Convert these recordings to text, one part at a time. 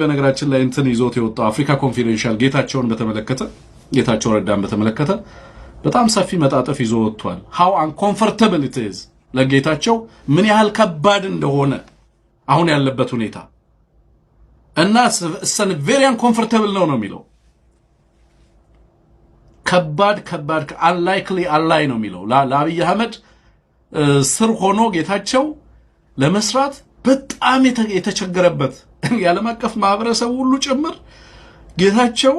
በነገራችን ላይ እንትን ይዞት የወጣው አፍሪካ ኮንፊደንሻል ጌታቸው ረዳን በተመለከተ በጣም ሰፊ መጣጥፍ ይዞ ወጥቷል። how uncomfortable it is ለጌታቸው ምን ያህል ከባድ እንደሆነ አሁን ያለበት ሁኔታ እና ሰን very uncomfortable ነው የሚለው። ከባድ unlikely አላይ ነው የሚለው። ለአብይ አህመድ ስር ሆኖ ጌታቸው ለመስራት በጣም የተቸገረበት የዓለም አቀፍ ማህበረሰብ ሁሉ ጭምር ጌታቸው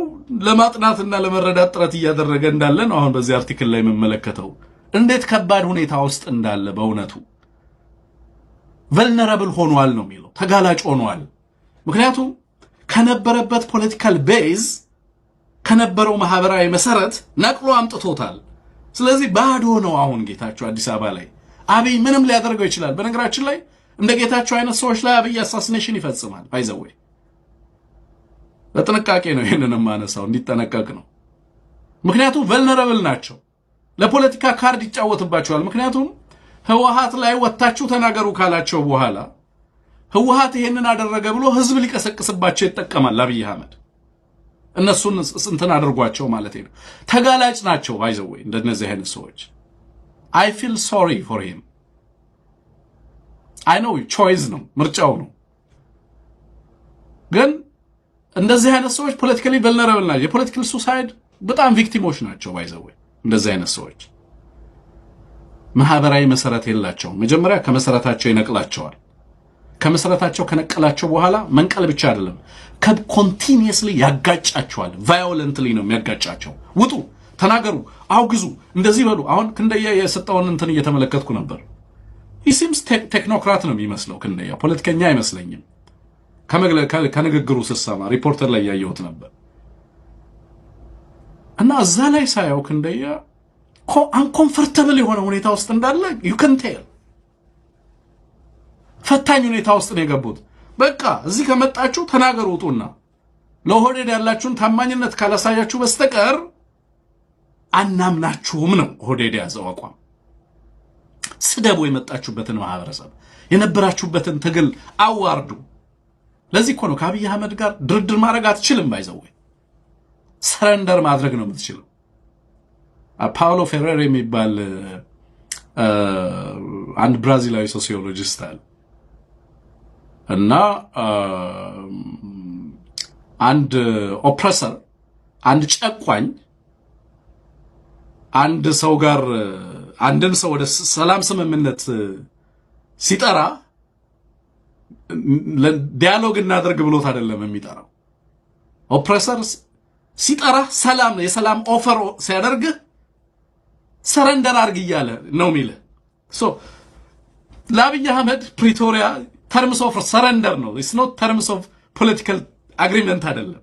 ለማጥናትና ለመረዳት ጥረት እያደረገ እንዳለ ነው አሁን በዚህ አርቲክል ላይ መመለከተው። እንዴት ከባድ ሁኔታ ውስጥ እንዳለ በእውነቱ vulnerable ሆኗል ነው የሚለው። ተጋላጭ ሆኗል። ምክንያቱም ከነበረበት ፖለቲካል ቤዝ ከነበረው ማህበራዊ መሰረት ነቅሎ አምጥቶታል። ስለዚህ ባዶ ነው አሁን ጌታቸው አዲስ አበባ ላይ። አብይ ምንም ሊያደርገው ይችላል። በነገራችን ላይ እንደ ጌታቸው አይነት ሰዎች ላይ አብይ አሳሲኔሽን ይፈጽማል። ባይዘዌ በጥንቃቄ ነው ይሄንን ማነሳው እንዲጠነቀቅ ነው። ምክንያቱም vulnerable ናቸው። ለፖለቲካ ካርድ ይጫወትባቸዋል። ምክንያቱም ህወሓት ላይ ወጣችሁ ተናገሩ ካላቸው በኋላ ህወሓት ይሄንን አደረገ ብሎ ህዝብ ሊቀሰቅስባቸው ይጠቀማል አብይ አህመድ። እነሱን እንትን አድርጓቸው ማለት ነው። ተጋላጭ ናቸው ባይዘዌ እንደነዚህ አይነት ሰዎች። I feel sorry for him. I know choice ነው ምርጫው ነው። ግን እንደዚህ አይነት ሰዎች ፖለቲካሊ vulnerable ናቸው። የፖለቲካል ሱሳይድ በጣም ቪክቲሞች ናቸው ባይዘዌ እንደዚህ አይነት ሰዎች። ማህበራዊ መሰረት የላቸውም። መጀመሪያ ከመሰረታቸው ይነቅላቸዋል። ከመሰረታቸው ከነቀላቸው በኋላ መንቀል ብቻ አይደለም ኮንቲኒየስሊ ያጋጫቸዋል። ቫዮለንትሊ ነው የሚያጋጫቸው። ውጡ፣ ተናገሩ፣ አውግዙ፣ እንደዚህ በሉ። አሁን ክንደያ የሰጠውን እንትን እየተመለከትኩ ነበር። ይሲምስ ቴክኖክራት ነው የሚመስለው ክንደያ፣ ፖለቲከኛ አይመስለኝም። ከንግግሩ ስሰማ ሪፖርተር ላይ ያየሁት ነበር እና እዛ ላይ ሳያው ክንደያ አንኮምፎርታብል የሆነ ሁኔታ ውስጥ እንዳለ you can tell። ፈታኝ ሁኔታ ውስጥ ነው የገቡት። በቃ እዚህ ከመጣችሁ ተናገሩ፣ ውጡና ለኦህዴድ ያላችሁን ታማኝነት ካላሳያችሁ በስተቀር አናምናችሁም ነው ኦህዴድ ያዘው አቋም። ስደቡ፣ የመጣችሁበትን ማህበረሰብ የነበራችሁበትን ትግል አዋርዱ። ለዚህ እኮ ነው ከአብይ አህመድ ጋር ድርድር ማድረግ አትችልም። ባይዘው ሰረንደር ማድረግ ነው የምትችለው። ፓውሎ ፌሬራ የሚባል አንድ ብራዚላዊ ሶሲዮሎጂስት አለ እና አንድ ኦፕሬሰር፣ አንድ ጨቋኝ አንድ ሰው ጋር አንድን ሰው ወደ ሰላም ስምምነት ሲጠራ ዲያሎግ እናደርግ ብሎት አይደለም የሚጠራው። ኦፕሬሰር ሲጠራ ሰላም ነው፣ የሰላም ኦፈር ሲያደርግ ሰረንደር አድርግ እያለ ነው የሚልህ። ለአብይ አህመድ ፕሪቶሪያ ተርምስ ኦፍ ሰረንደር ነው። ኢትስ ኖት ተርምስ ኦፍ ፖለቲካል አግሪመንት አይደለም።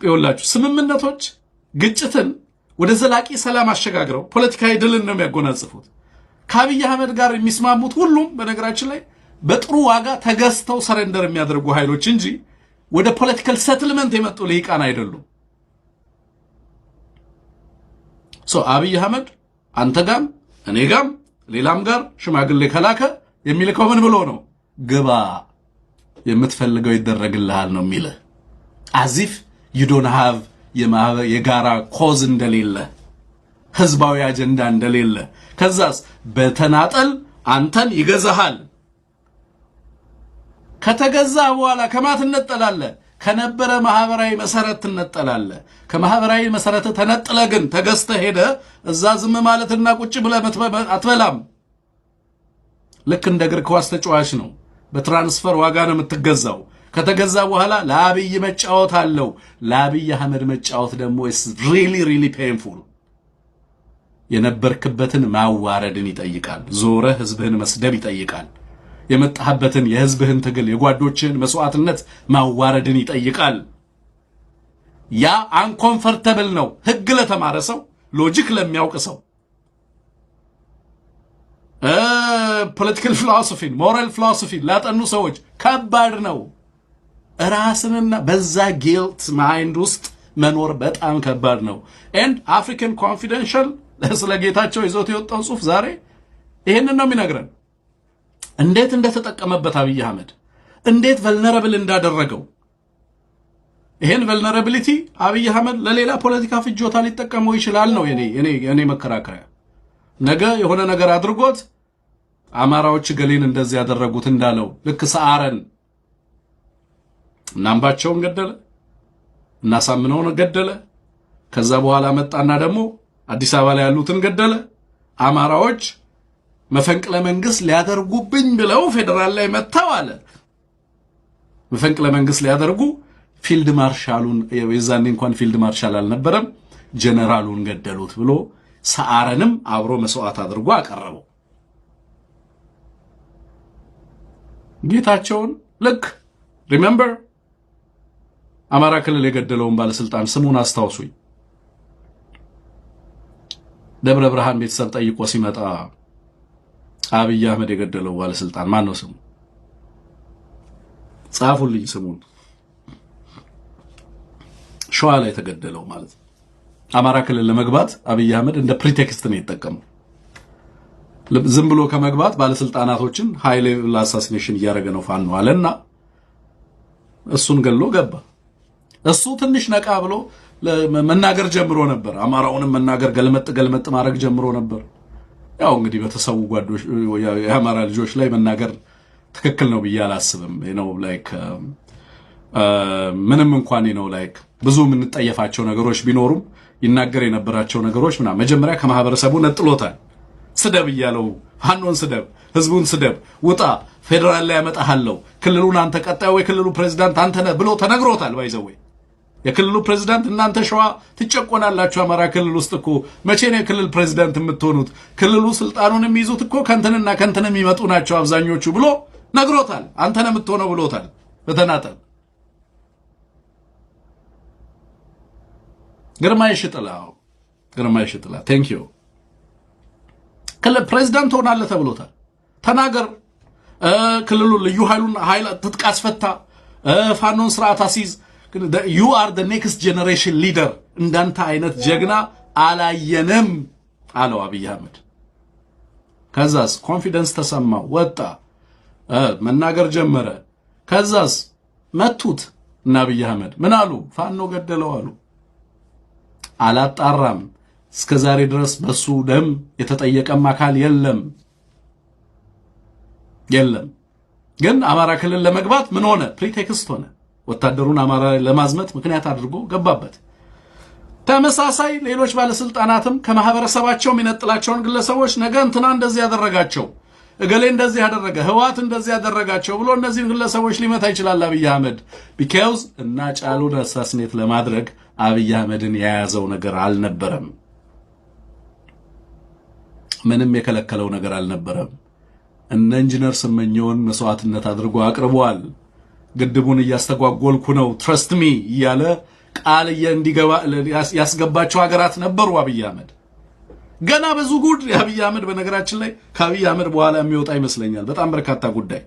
ይኸውላችሁ ስምምነቶች ግጭትን ወደ ዘላቂ ሰላም አሸጋግረው ፖለቲካዊ ድልን ነው የሚያጎናጽፉት። ከአብይ አህመድ ጋር የሚስማሙት ሁሉም በነገራችን ላይ በጥሩ ዋጋ ተገዝተው ሰረንደር የሚያደርጉ ኃይሎች እንጂ ወደ ፖለቲካል ሰትልመንት የመጡ ልሂቃን አይደሉም። አብይ አህመድ አንተ ጋም እኔ ጋም ሌላም ጋር ሽማግሌ ከላከ የሚልከው ምን ብሎ ነው? ግባ፣ የምትፈልገው ይደረግልሃል ነው የሚልህ። አዚፍ you don't have የጋራ ኮዝ እንደሌለ፣ ህዝባዊ አጀንዳ እንደሌለ። ከዛስ በተናጠል አንተን ይገዛሃል። ከተገዛ በኋላ ከማት እንጠላለ? ከነበረ ማህበራዊ መሰረት ትነጠላለ። ከማህበራዊ መሰረት ተነጥለ ግን ተገዝተ ሄደ እዛ ዝም ማለትና ቁጭ ብለ አትበላም። ልክ እንደ እግር ኳስ ተጫዋች ነው። በትራንስፈር ዋጋ ነው የምትገዛው። ከተገዛ በኋላ ለአብይ መጫወት አለው። ለአብይ አህመድ መጫወት ደግሞ is really painful። የነበርክበትን ማዋረድን ይጠይቃል። ዞረ ህዝብህን መስደብ ይጠይቃል። የመጣህበትን የህዝብህን ትግል የጓዶችን መስዋዕትነት ማዋረድን ይጠይቃል። ያ አንኮምፎርታብል ነው። ህግ ለተማረ ሰው፣ ሎጂክ ለሚያውቅ ሰው፣ ፖለቲካል ፊሎሶፊን ሞራል ፊሎሶፊን ላጠኑ ሰዎች ከባድ ነው። ራስንና በዛ ጊልት ማይንድ ውስጥ መኖር በጣም ከባድ ነው። ኤንድ አፍሪካን ኮንፊደንሻል ስለ ጌታቸው ይዞት የወጣው ጽሑፍ ዛሬ ይሄንን ነው የሚነግረን። እንዴት እንደተጠቀመበት አብይ አህመድ እንዴት ቨልነራብል እንዳደረገው ይሄን ቨልነራቢሊቲ አብይ አህመድ ለሌላ ፖለቲካ ፍጆታ ሊጠቀመው ይችላል ነው የኔ መከራከሪያ። ነገ የሆነ ነገር አድርጎት አማራዎች ገሌን እንደዚህ ያደረጉት እንዳለው ልክ ሰዓረን እናምባቸውን ገደለ እናሳምነውን ገደለ። ከዛ በኋላ መጣና ደግሞ አዲስ አበባ ላይ ያሉትን ገደለ። አማራዎች መፈንቅለ መንግስት ሊያደርጉብኝ ብለው ፌደራል ላይ መጣው አለ። መፈንቅለ መንግስት ሊያደርጉ ፊልድ ማርሻሉን የዛኔ እንኳን ፊልድ ማርሻል አልነበረም ጀነራሉን ገደሉት ብሎ ሰዓረንም አብሮ መስዋዕት አድርጎ አቀረበው። ጌታቸውን ልክ ሪሜምበር አማራ ክልል የገደለውን ባለስልጣን ስሙን አስታውሱኝ። ደብረ ብርሃን ቤተሰብ ጠይቆ ሲመጣ አብይ አህመድ የገደለው ባለስልጣን ማን ነው ስሙ? ጻፉልኝ ስሙን። ሸዋ ላይ የተገደለው ማለት ነው። አማራ ክልል ለመግባት አብይ አህመድ እንደ ፕሪቴክስት ነው የተጠቀመው። ዝም ብሎ ከመግባት ባለስልጣናቶችን ሃይ ሌቭል አሳሲኔሽን እያደረገ ነው ፋኖ አለና እሱን ገሎ ገባ። እሱ ትንሽ ነቃ ብሎ መናገር ጀምሮ ነበር። አማራውንም መናገር ገልመጥ ማድረግ ጀምሮ ነበር። ያው እንግዲህ በተሰው ጓዶች የአማራ ልጆች ላይ መናገር ትክክል ነው ብዬ አላስብም። ላይክ ምንም እንኳን ላይክ ብዙ የምንጠየፋቸው ነገሮች ቢኖሩም ይናገር የነበራቸው ነገሮች መጀመሪያ ከማህበረሰቡ ነጥሎታል። ስደብ እያለው ፋኖን ስደብ፣ ህዝቡን ስደብ፣ ውጣ፣ ፌደራል ላይ ያመጣሃለው፣ ክልሉን አንተ ቀጣዩ የክልሉ ፕሬዝዳንት አንተ ነህ ብሎ ተነግሮታል። ባይዘው የክልሉ ፕሬዝዳንት እናንተ ሸዋ ትጨቆናላችሁ። አማራ ክልል ውስጥ እኮ መቼ ነው የክልል ፕሬዝዳንት የምትሆኑት? ክልሉ ስልጣኑን የሚይዙት እኮ ከንተንና ከንተን የሚመጡ ናቸው አብዛኞቹ ብሎ ነግሮታል። አንተ ነህ የምትሆነው ብሎታል በተናጠል። ግርማይ ሽጥላ ቴንክ ዩ ክልል ፕሬዝዳንት ሆናለህ ተብሎታል። ተናገር፣ ክልሉ ልዩ ኃይል ትጥቅ አስፈታ፣ ፋኖን ስርዓት አሲዝ፣ you are the next generation leader። እንዳንተ አይነት ጀግና አላየንም አለው አብይ አህመድ። ከዛስ ኮንፊደንስ ተሰማው፣ ወጣ፣ መናገር ጀመረ። ከዛስ መቱት እና አብይ አህመድ ምን አሉ? ፋኖ ገደለው አሉ። አላጣራም። እስከዛሬ ድረስ በሱ ደም የተጠየቀም አካል የለም። ግን አማራ ክልል ለመግባት ምን ሆነ? ፕሪቴክስት ሆነ። ወታደሩን አማራ ለማዝመት ምክንያት አድርጎ ገባበት። ተመሳሳይ ሌሎች ባለስልጣናትም ከማህበረሰባቸው የሚነጥላቸውን ግለሰቦች ነገ እንትና እንደዚህ ያደረጋቸው፣ እገሌ እንደዚህ ያደረገ፣ ህዋት እንደዚህ ያደረጋቸው ብሎ እነዚህን ግለሰቦች ሊመታ ይችላል አብይ አህመድ። ቢካውዝ እና ጫሉን አሳስኔት ለማድረግ አብይ አህመድን የያዘው ነገር አልነበረም። ምንም የከለከለው ነገር አልነበረም። እነ ኢንጂነር ስመኘውን መስዋዕትነት አድርጎ አቅርቧል። ግድቡን እያስተጓጎልኩ ነው ትረስት ሚ እያለ ቃል እንዲገባ ያስገባቸው ሀገራት ነበሩ። አብይ አህመድ ገና ብዙ ጉድ የአብይ አህመድ በነገራችን ላይ ከአብይ አህመድ በኋላ የሚወጣ ይመስለኛል በጣም በርካታ ጉዳይ